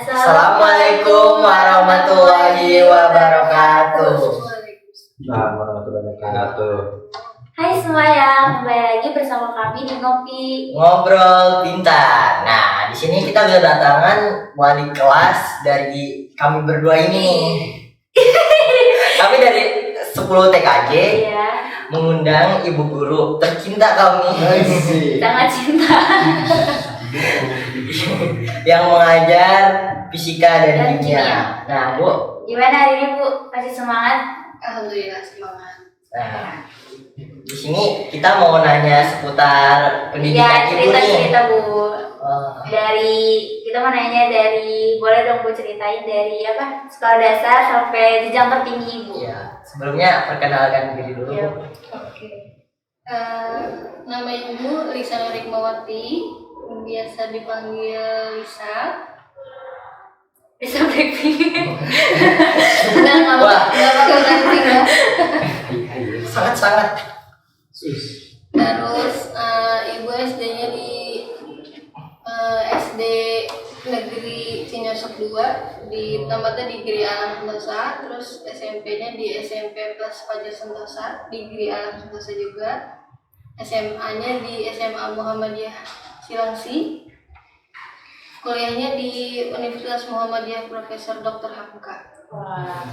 Assalamualaikum warahmatullahi wabarakatuh. Waalaikumsalam warahmatullahi wabarakatuh. Hai semuanya, kembali lagi bersama kami di Ngobrol Pintar. Nah, di sini kita kedatangan wali kelas dari kami berdua ini. Kami dari 10 TKJ ya, mengundang ibu guru tercinta kami sangat cinta yang mengajar fisika dan Dan kimia. kimia. Nah, Bu. Gimana hari ini Bu? Masih semangat? Alhamdulillah semangat. Nah, di sini kita mau nanya seputar pendidikan Ya, ibu nih. cerita Bu. Oh, Kita mau nanya dari, boleh dong Bu ceritain dari apa? Sekolah dasar sampai jenjang tertinggi Ibu. iya. Sebelumnya perkenalkan diri dulu. Ya. Bu. Oke. Nama ibu Lisa Nurikmawati, biasa dipanggil Lisa. Bisa Blackpink. Nggak pakai branding ya. Sangat-sangat. Terus ibu SD-nya di SD Negeri Cinyosok 2 di tempatnya di Giri Alam Sentosa, terus SMP-nya di SMP Plus Fajar Sentosa di Giri Alam Sentosa juga, SMA-nya di SMA Muhammadiyah Cilangsi, kuliahnya di Universitas Muhammadiyah Profesor Dr. Hamka. Wah.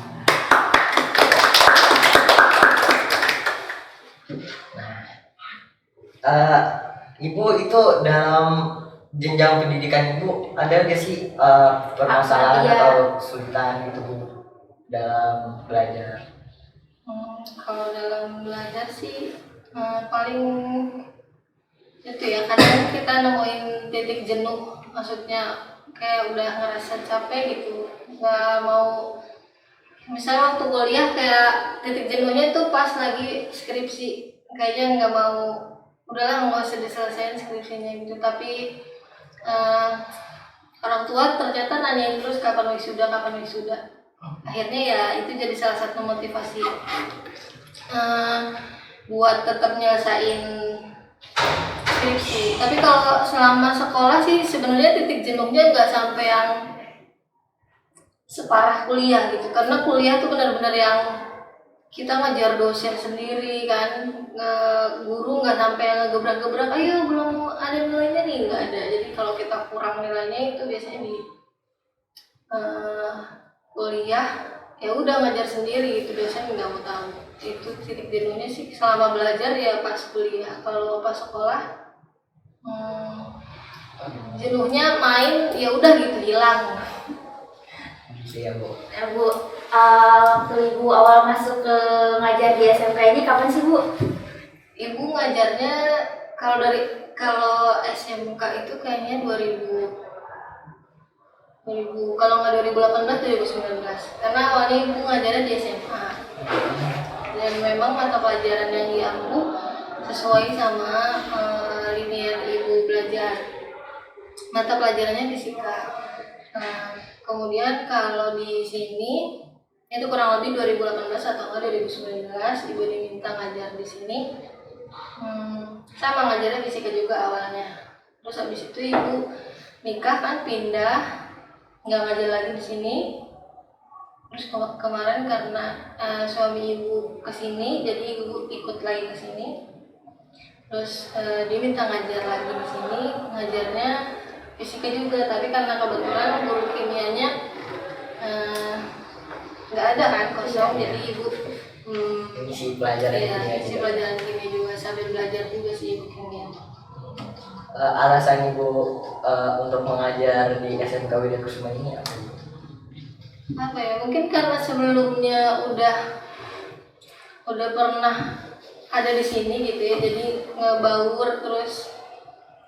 Ibu itu dalam jenjang pendidikan ibu ada nggak sih permasalahan Iya. atau kesulitan gitu Bu dalam belajar? Kalau dalam belajar sih paling itu ya, kadang kita nemuin titik jenuh, maksudnya kayak udah ngerasa capek gitu, nggak mau. Misalnya waktu kuliah kayak titik jenuhnya itu pas lagi skripsi, kayaknya nggak mau, udahlah nggak usah diselesain skripsinya gitu. Tapi orang tua ternyata nanyain terus kapan wisuda. Akhirnya ya itu jadi salah satu motivasi buat tetap nyelesain skripsi. Tapi kalau selama sekolah sih sebenarnya titik jenuhnya nggak sampai yang separah kuliah gitu, karena kuliah tuh benar-benar yang kita ngajar dosen sendiri kan, guru nggak sampai yang ngegebrak-gebrak, ayo belum ada nilainya nih, nggak ada. Jadi kalau kita kurang nilainya itu biasanya di kuliah ya udah ngajar sendiri gitu, dosen nggak mau tahu. Itu titik jenuhnya sih selama belajar ya pas kuliah. Kalau pas sekolah jenuhnya main ya udah gitu, hilang. Iya Bu. Ya Bu, waktu Ibu awal masuk ke ngajar di SMK ini kapan sih Bu? Ibu ngajarnya kalau SMK itu kayaknya 2000 kalau nggak 2018 2019, karena awalnya ibu ngajarnya di SMA dan memang mata pelajaran yang diampu sesuai sama linear ibu belajar. Mata pelajarannya fisika. Kemudian kalau di sini itu kurang lebih 2018 atau enggak 2019 ibu diminta ngajar di sini. Sama ngajarnya fisika juga awalnya. Terus habis itu ibu nikah kan, pindah, nggak ngajar lagi di sini. Terus kemarin karena suami ibu kesini, jadi ibu ikut lagi ke sini. Terus diminta ngajar lagi di sini, ngajarnya fisika juga, tapi karena kebetulan guru kimianya nggak ada kan, kosong, jadi ibu Isi pelajaran iya, kimia isi juga. pelajaran kimia juga, sambil belajar juga sih ibu kimia. Alasan ibu untuk mengajar di SMK Widya Kusuma ini apa? Apa ya, mungkin karena sebelumnya udah pernah ada di sini gitu ya, jadi ngebaur, terus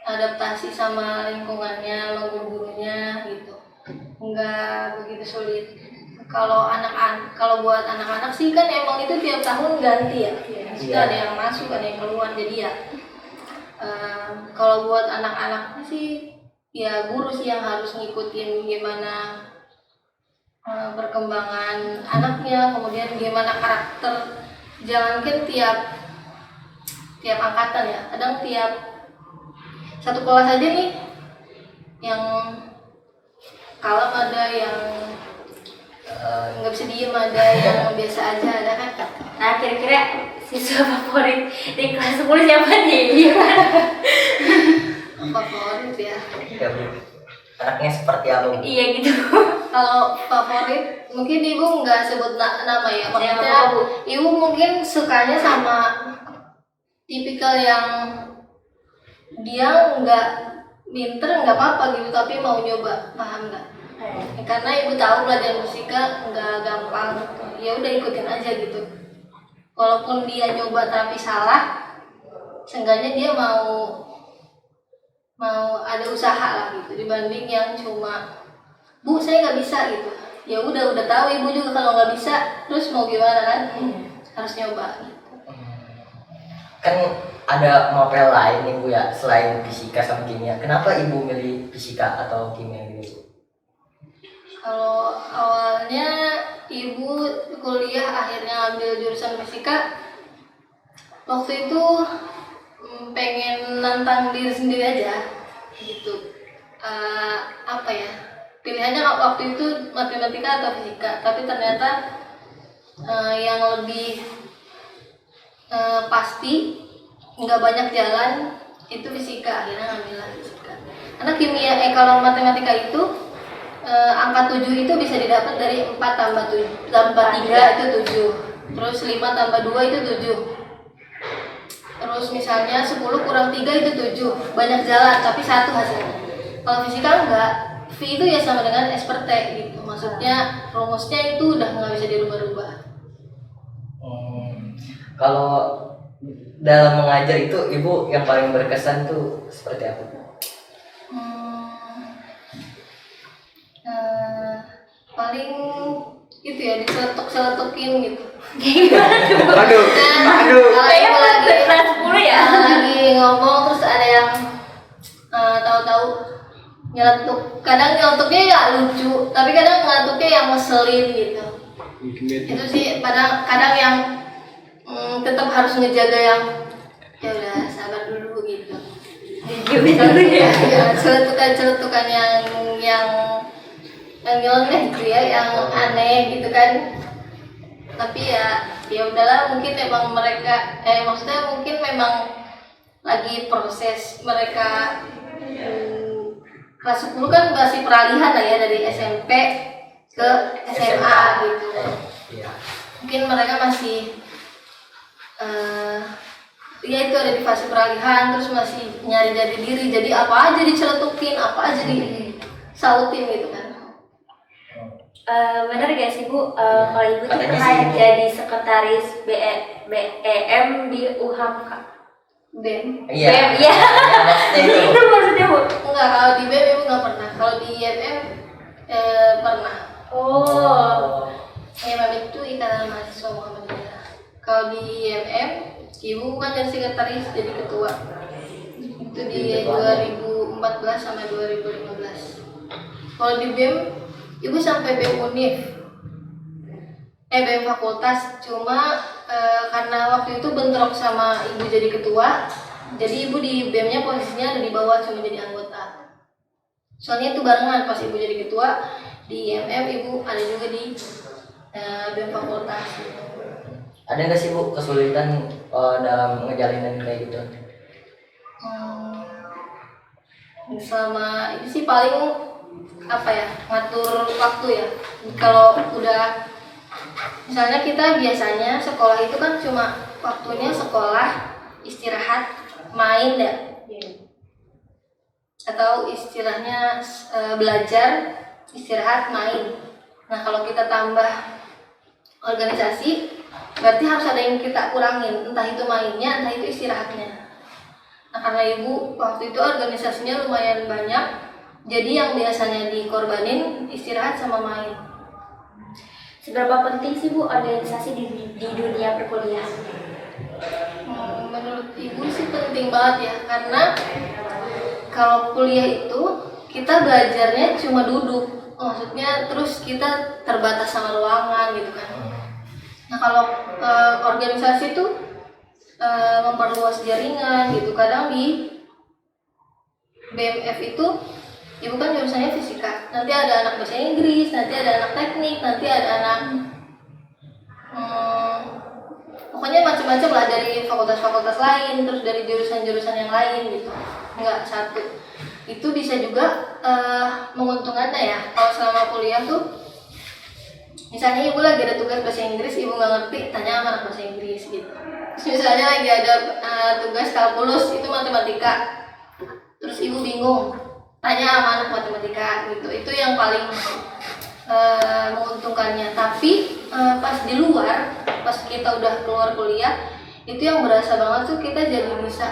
adaptasi sama lingkungannya, sama guru-gurunya gitu, nggak begitu sulit. Kalau buat anak-anak sih kan emang itu tiap tahun ganti ya, maksudnya ada yang masuk, ada yang keluar, jadi ya kalau buat anak-anaknya sih ya guru sih yang harus ngikutin gimana perkembangan anaknya, kemudian gimana karakter. Jangankan tiap angkatan ya, kadang tiap satu kelas aja nih yang kalem, ada yang nggak bisa diem, ada yang biasa aja, ada kan. Nah, kira-kira siswa favorit di kelas 10 siapa nih? Favorit ya, Ya, Bu. Anaknya seperti apa, Bu? Iya gitu. kalau favorit mungkin ibu nggak sebut nama ya, maksudnya apa, Bu? ibu mungkin sukanya sama tipikal yang dia nggak pinter nggak apa-apa gitu, tapi mau nyoba, paham nggak? Karena ibu tahu pelajaran fisika nggak gampang, ya udah ikutin aja gitu. Walaupun dia nyoba tapi salah, seenggaknya dia mau ada usaha lah gitu, dibanding yang cuma Bu saya nggak bisa gitu. Ya udah tahu ibu juga kalau nggak bisa, terus mau gimana kan? Harus nyoba gitu. Kan ada mapel lain nih, Bu, ya, selain fisika sama kimia. Kenapa Ibu milih fisika atau kimia gitu? Kalau awalnya ibu kuliah akhirnya ambil jurusan fisika, waktu itu pengen nantang diri sendiri aja gitu. Apa ya, pilihannya waktu itu matematika atau fisika, tapi ternyata yang lebih pasti nggak banyak jalan itu fisika, akhirnya ngambil fisika. Karena kimia kalau matematika itu angka 7 itu bisa didapat dari 4 tambah 7 tambah 3 itu 7. Terus 5 tambah 2 itu 7. Terus misalnya 10 kurang 3 itu 7. Banyak jalan tapi satu hasilnya. Kalau fisika enggak, V itu ya sama dengan S per T gitu. Maksudnya rumusnya itu udah nggak bisa dirubah-rubah. Kalau dalam mengajar itu Ibu yang paling berkesan tuh seperti apa? Paling itu ya diseletuk-seletukin gitu. Aduh. Kayaknya lagi kelas 10 ya. lagi ngomong terus ada yang tahu-tahu nyeletuk. Kadang nyeletuknya ya lucu, tapi kadang nyeletuknya yang ngeselin gitu. Itu sih kadang yang tetap harus ngejaga yang ya udah sabar dulu gitu. Ya, celetukan yang nyeleneh gitu ya, yang aneh gitu kan. Tapi ya udahlah, mungkin emang mereka maksudnya mungkin memang lagi proses mereka kelas 10 kan masih peralihan lah ya, dari SMP ke SMA gitu. Iya. Mungkin mereka masih ya itu ada di fase peralihan, terus masih nyari jati diri, jadi apa aja diceletukin, apa aja disautin gitu kan. Bener gak sih Bu, kalau Ibu tuh Katanya pernah sih, Bu. jadi sekretaris BEM di UHAMK? BEM? Iya. BEM, iya. Ya, maksudnya itu. Itu maksudnya Bu? Enggak, kalau di BEM ibu nggak pernah, kalau di IMM pernah. Oh. IMM itu Ikatan Mahasiswa Muhammadiyah. Kalau di IMM ibu kan jadi sekretaris, jadi ketua. Itu di 2014 sampai 2015. Kalau di BEM ibu sampai BEM Univ, BEM fakultas, cuma karena waktu itu bentrok sama ibu jadi ketua, jadi ibu di BEM-nya posisinya ada di bawah, cuma jadi anggota. Soalnya itu barengan, pas ibu jadi ketua di IMM, ibu ada juga di BEM fakultas. Ada nggak sih, Bu, kesulitan dalam ngejalanin kayak gitu? Selama ini sih paling apa ya, ngatur waktu ya. Kalau udah misalnya kita biasanya sekolah itu kan cuma waktunya sekolah, istirahat, main ya, atau istilahnya belajar, istirahat, main. Nah kalau kita tambah organisasi, berarti harus ada yang kita kurangin, entah itu mainnya, entah itu istirahatnya. Nah karena ibu waktu itu organisasinya lumayan banyak, jadi yang biasanya dikorbanin istirahat sama main. Seberapa penting sih Bu organisasi di dunia perkuliahan? Menurut ibu sih penting banget ya, karena kalau kuliah itu kita belajarnya cuma duduk, maksudnya terus kita terbatas sama ruangan gitu kan. Nah kalau organisasi itu memperluas jaringan gitu. Kadang di BMF itu ibu kan jurusannya fisika. nanti ada anak bahasa Inggris, nanti ada anak teknik, nanti ada anak pokoknya macam-macam lah, dari fakultas-fakultas lain, terus dari jurusan-jurusan yang lain gitu, nggak satu. Itu bisa juga menguntungkannya ya, kalau selama kuliah tuh misalnya ibu lagi ada tugas bahasa Inggris, ibu nggak ngerti, tanya sama anak bahasa Inggris gitu. Terus misalnya lagi ada tugas kalkulus, itu matematika, terus ibu bingung, tanya sama anak matematika gitu. Itu yang paling menguntungkannya. Tapi pas di luar, pas kita udah keluar kuliah, itu yang berasa banget tuh kita jadi bisa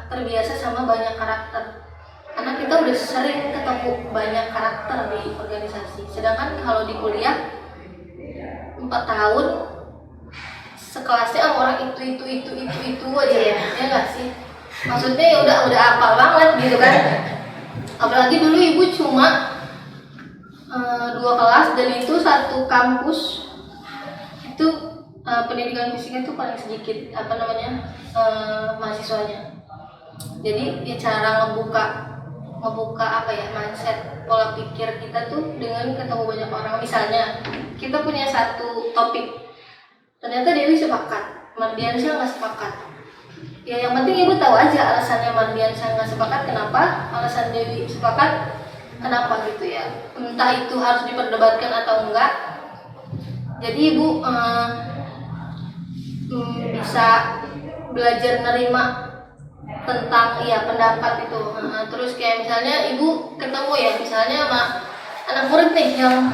terbiasa sama banyak karakter. Karena kita udah sering ketemu banyak karakter di organisasi. Sedangkan kalau di kuliah 4 tahun sekelasnya sama orang itu aja ya nggak sih? Maksudnya ya udah hafal banget gitu kan. Apalagi dulu ibu cuma 2 kelas dan itu satu kampus, itu pendidikan fisiknya tuh paling sedikit mahasiswanya. Jadi ya cara ngebuka apa ya, mindset, pola pikir kita tuh dengan ketemu banyak orang. Misalnya kita punya satu topik, ternyata Dewi sepakat, Mardiansyah nggak sepakat. Ya yang penting ibu tahu aja alasannya Mardiansyah nggak sepakat kenapa, alasan Dewi sepakat kenapa gitu ya. Entah itu harus diperdebatkan atau enggak. Jadi ibu bisa belajar nerima tentang pendapat itu. Terus kayak misalnya ibu ketemu ya misalnya sama anak murid nih yang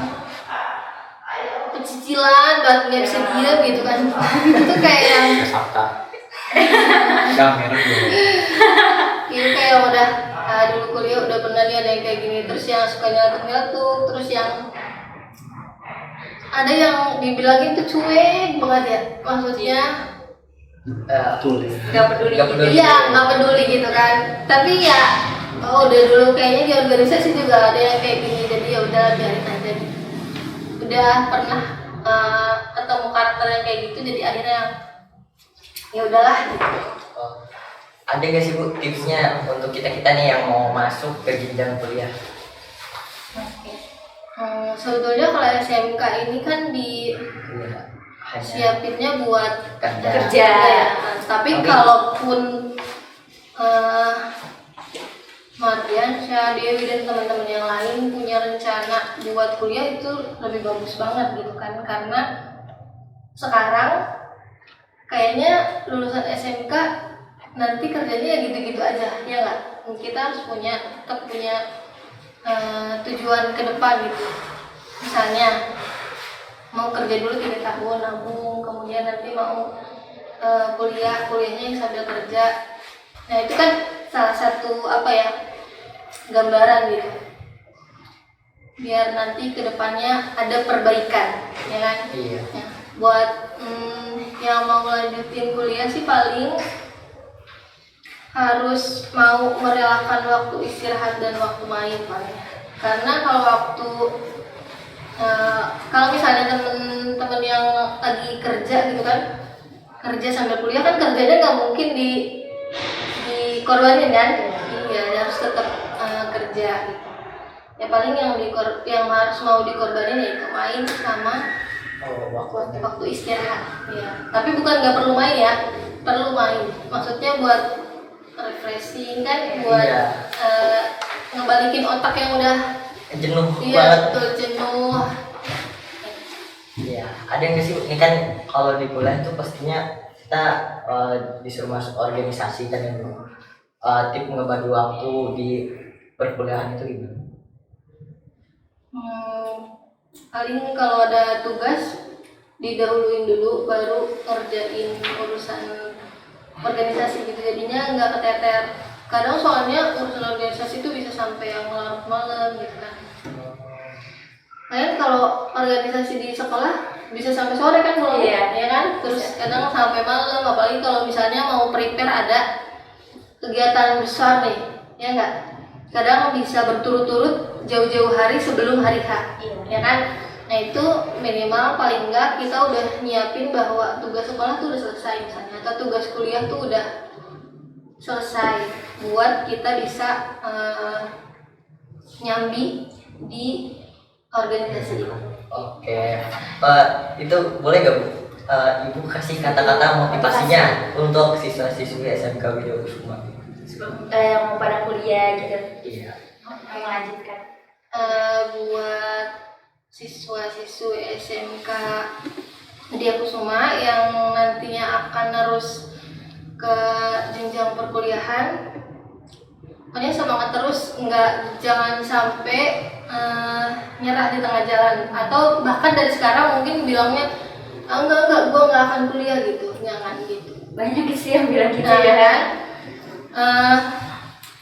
pecicilan banget, nggak bisa diam gitu kan. Itu kayak yang Sakta. Gak merek dulu. itu kayak udah dulu kuliah udah pernah lihat yang kayak gini. Terus yang suka nyeletuk, terus yang ada yang dibilangin tuh cuek banget ya, maksudnya Nggak peduli. iya nggak peduli gitu kan. Tapi ya udah dulu kayaknya di organisasi juga ada yang kayak gini, jadi ya udah biarin aja gitu. Udah pernah ketemu karakter yang kayak gitu, jadi akhirnya ya udahlah gitu. Ada nggak sih Bu tipsnya untuk kita nih yang mau masuk ke jenjang kuliah? Sebetulnya kalau SMK ini kan siapinnya buat kerja. Tapi kalaupun Mardiansyah, Dewi dan teman-teman yang lain punya rencana buat kuliah, itu lebih bagus banget gitu kan. Karena sekarang kayaknya lulusan SMK nanti kerjanya ya gitu-gitu aja, ya nggak? Kita harus tetap punya tujuan ke depan gitu. Misalnya mau kerja dulu 3 tahun nabung, kemudian nanti mau kuliahnya yang sambil kerja. Nah itu kan salah satu gambaran gitu, biar nanti kedepannya ada perbaikan, ya kan? Iya. Ya, buat yang mau lanjutin kuliah sih paling harus mau merelakan waktu istirahat dan waktu main paling. Karena kalau misalnya temen-temen yang lagi kerja gitu kan, kerja sambil kuliah kan kerjanya nggak mungkin dikorbanin kan. Iya, harus tetap kerja gitu. Ya paling yang harus mau dikorbanin ya itu main sama waktu istirahat ya. Tapi bukan nggak perlu main ya, perlu main, maksudnya buat refreshing kan, buat ngebalikin otak yang udah jenuh iya, banget. betul, jenuh. Iya, ada nggak sih ini kan kalau di kuliah itu pastinya kita disuruh masuk organisasi kan yang tip ngebagi waktu di perkuliahan itu gimana? Paling kalau ada tugas didahuluin dulu baru ngerjain urusan organisasi gitu, jadinya nggak keteter. Kadang soalnya urusan organisasi itu bisa sampai yang larut malam gitu kan. Kalian kalau organisasi di sekolah bisa sampai sore kan kalau ya kan, terus kadang sampai malam, apalagi kalau misalnya mau prepare ada kegiatan besar nih, ya enggak? Kadang bisa berturut-turut jauh-jauh hari sebelum hari H, ya kan? Nah itu minimal paling enggak kita udah nyiapin bahwa tugas sekolah tuh udah selesai misalnya, atau tugas kuliah tuh udah selesai, buat kita bisa nyambi di organisasi. Oke, itu boleh gak Bu? Ibu kasih kata-kata motivasinya untuk siswa-siswi SMK Widya Kusuma Yang mau pada kuliah gitu, Iya. yang melanjutkan. Buat siswa-siswi SMK Widya Kusuma yang nantinya akan terus ke jenjang perkuliahan, pokoknya semangat terus, jangan sampai nyerah di tengah jalan, atau bahkan dari sekarang mungkin bilangnya enggak, gue nggak akan kuliah gitu, jangan gitu. Banyak sih yang bilang gitu Nah, ya. kan?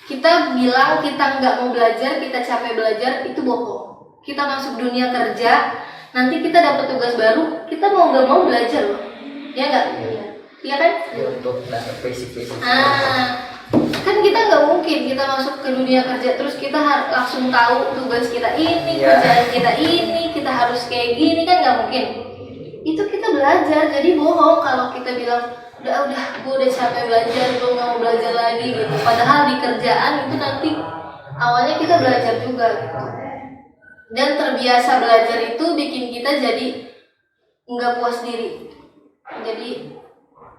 Kita bilang kita nggak mau belajar, kita capek belajar, itu bohong. Kita masuk dunia kerja, nanti kita dapat tugas baru, kita mau nggak mau belajar loh, ya nggak? Iya kan? Ya, untuk basic-basic. Kan kita nggak mungkin kita masuk ke dunia kerja terus kita langsung tahu tugas kita ini, Iya. kerjaan kita ini, kita harus kayak gini, kan nggak mungkin. Itu kita belajar, jadi bohong kalau kita bilang udah gue udah capek belajar, gue nggak mau belajar lagi gitu. Padahal di kerjaan itu nanti awalnya kita belajar juga gitu. Dan terbiasa belajar itu bikin kita jadi nggak puas diri. Jadi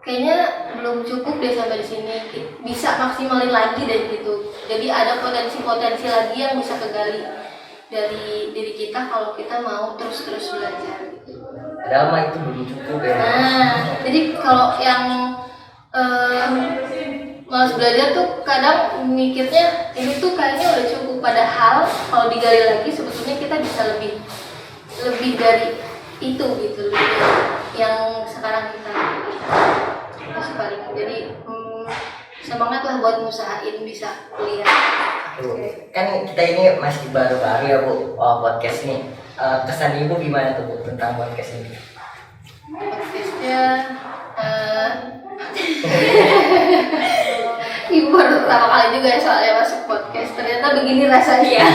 kayaknya belum cukup deh sampai di sini, bisa maksimalin lagi deh gitu. Jadi ada potensi-potensi lagi yang bisa kegali dari diri kita kalau kita mau terus-terus belajar gitu. Padahal mah itu belum cukup ya. Nah, jadi kalau yang malas belajar tuh kadang mikirnya ini tuh kayaknya udah cukup, padahal kalau digali lagi sebetulnya kita bisa lebih dari itu gitu, lebih dari yang sekarang kita terus paling. Jadi semangat lah buat ngusahain bisa kuliah. Kan kita ini masih baru-baru ya Bu, podcast nih. Kesan Ibu gimana tuh Bu tentang podcast ini? Podcastnya Ibu baru pertama kali juga ya soalnya masuk podcast, ternyata begini rasanya.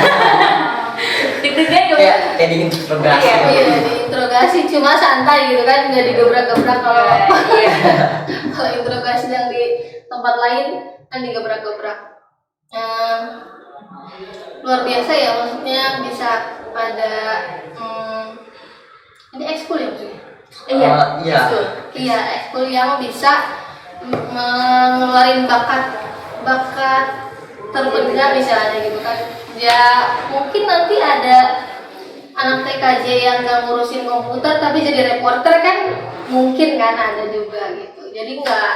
Deg-degan ya Bu? Kayak diinterogasi. Iya, diinterogasi cuma santai gitu kan, nggak digebrak-gebrak. Kalau kalau interogasi yang di tempat lain kan digebrak-gebrak. Luar biasa ya, maksudnya bisa ada ini ekskul ya maksudnya? Iya. Iya, ekskul yang bisa mengeluarin bakat terpendam misalnya gitu kan. Ya mungkin nanti ada anak TKJ yang nggak ngurusin komputer tapi jadi reporter kan, mungkin kan ada juga gitu. Jadi nggak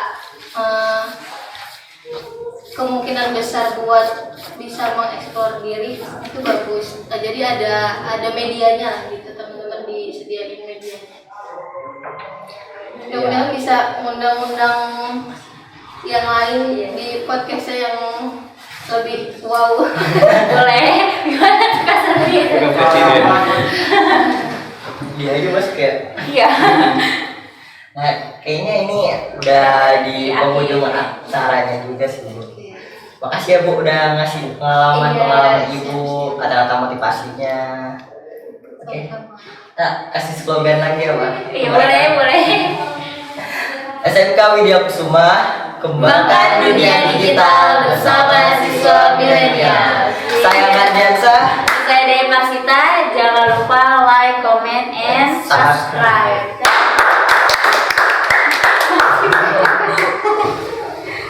kemungkinan besar buat bisa mengeksplor diri itu bagus. Nah, jadi ada medianya lah gitu, teman-teman disediain medianya. Mudah-mudahan bisa undang-undang yang lain di podcastnya yang lebih wow. Boleh. Gimana tuh kasarnya? Dia aja Mas kayak. Iya. Nah, kayaknya ini udah di penghujung acaranya juga sih Bu. Makasih ya Bu udah ngasih pengalaman Ibu, kata-kata motivasinya. Oke. Nah, kasih slogan lagi ya Pak. Iya boleh. SMK Widya Kusuma, kembangkan dunia digital bersama siswa milenial. Saya Mardiansa. Saya Dea Marsita. Jangan lupa like, comment, and subscribe.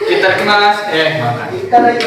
Kita kemas, makan. Kita lagi